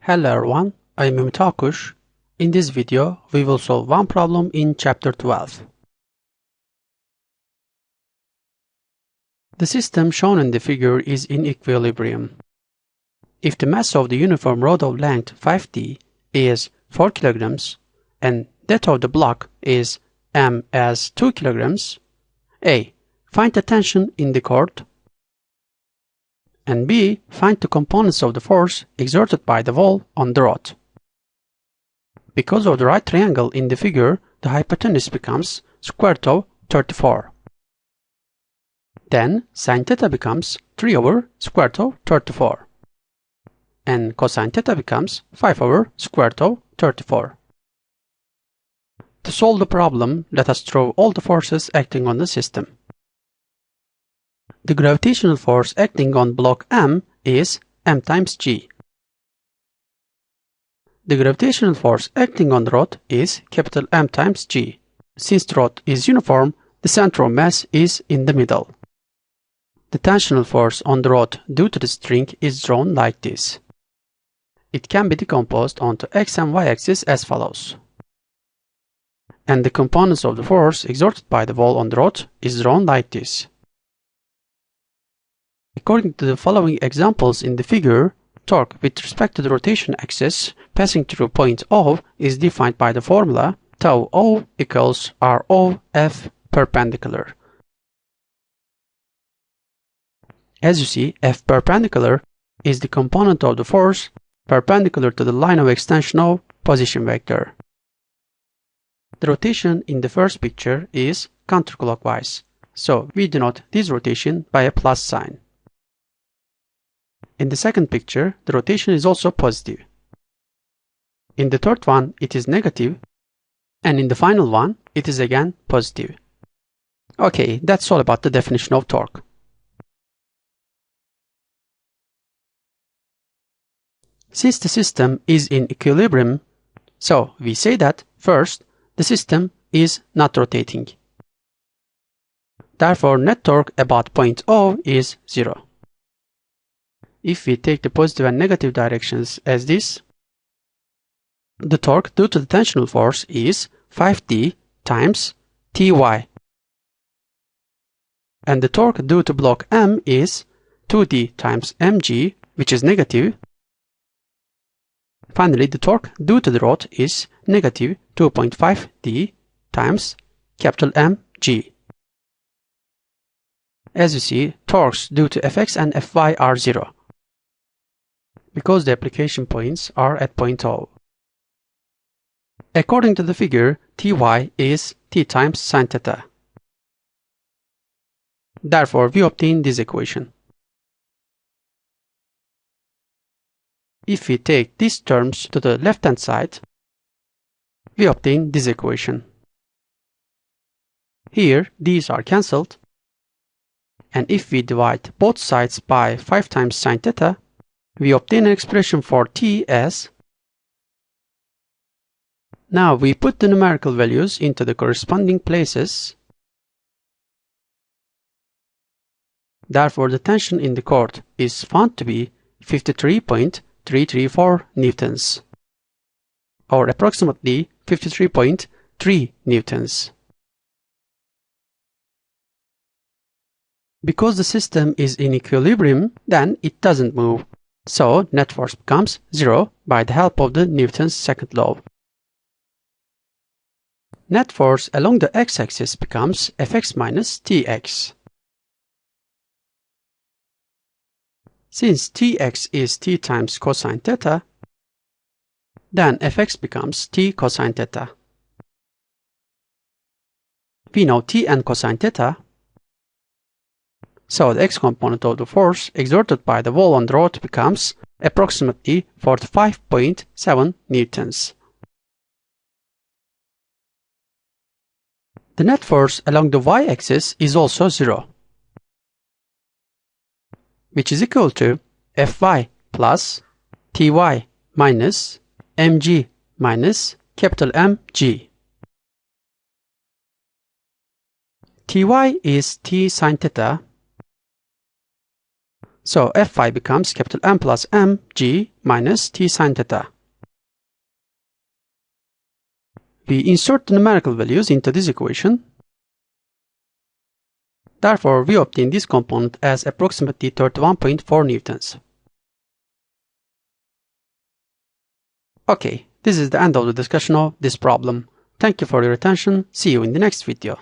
Hello everyone, I am Mitakush. In this video, we will solve one problem in chapter 12. The system shown in the figure is in equilibrium. If the mass of the uniform rod of length 5d is 4 kilograms and that of the block is m as 2 kilograms, A. Find the tension in the cord, and B. Find the components of the force exerted by the wall on the rod. Because of the right triangle in the figure, the hypotenuse becomes square root of 34. Then sin theta becomes 3 over square root of 34. And cosine theta becomes 5 over square root of 34. To solve the problem, let us draw all the forces acting on the system. The gravitational force acting on block M is m times g. The gravitational force acting on the rod is capital M times g. Since the rod is uniform, the center of mass is in the middle. The tensional force on the rod due to the string is drawn like this. It can be decomposed onto x and y axis as follows. And the components of the force exerted by the wall on the rod is drawn like this. According to the following examples in the figure, torque with respect to the rotation axis passing through point O is defined by the formula tau O equals RO F perpendicular. As you see, F perpendicular is the component of the force perpendicular to the line of extension of position vector. The rotation in the first picture is counterclockwise, so we denote this rotation by a plus sign. In the second picture, the rotation is also positive. In the third one, it is negative, and in the final one, it is again positive. Okay, that's all about the definition of torque. Since the system is in equilibrium, so we say that first, the system is not rotating. Therefore, net torque about point O is 0. If we take the positive and negative directions as this, the torque due to the tensional force is 5d times Ty. And the torque due to block M is 2d times mg, which is negative. Finally, the torque due to the rod is negative 2.5d times capital Mg. As you see, torques due to Fx and Fy are 0, because the application points are at point O. According to the figure, Ty is t times sin theta. Therefore, we obtain this equation. If we take these terms to the left-hand side, we obtain this equation. Here, these are cancelled, and if we divide both sides by 5 times sin theta, we obtain an expression for t as. Now we put the numerical values into the corresponding places. Therefore, the tension in the cord is found to be 53.334 newtons, or approximately 53.3 newtons. Because the system is in equilibrium, then it doesn't move. So, net force becomes 0 by the help of the Newton's second law. Net force along the x-axis becomes Fx minus Tx. Since Tx is t times cosine theta, then Fx becomes t cosine theta. We know t and cosine theta, so the x-component of the force exerted by the wall on the rod becomes approximately 45.7 newtons. The net force along the y-axis is also 0, which is equal to Fy plus Ty minus Mg minus capital Mg. Ty is t sin theta, So Fy becomes capital M plus M G minus T sine theta. We insert the numerical values into this equation. Therefore, we obtain this component as approximately 31.4 newtons. Okay, this is the end of the discussion of this problem. Thank you for your attention. See you in the next video.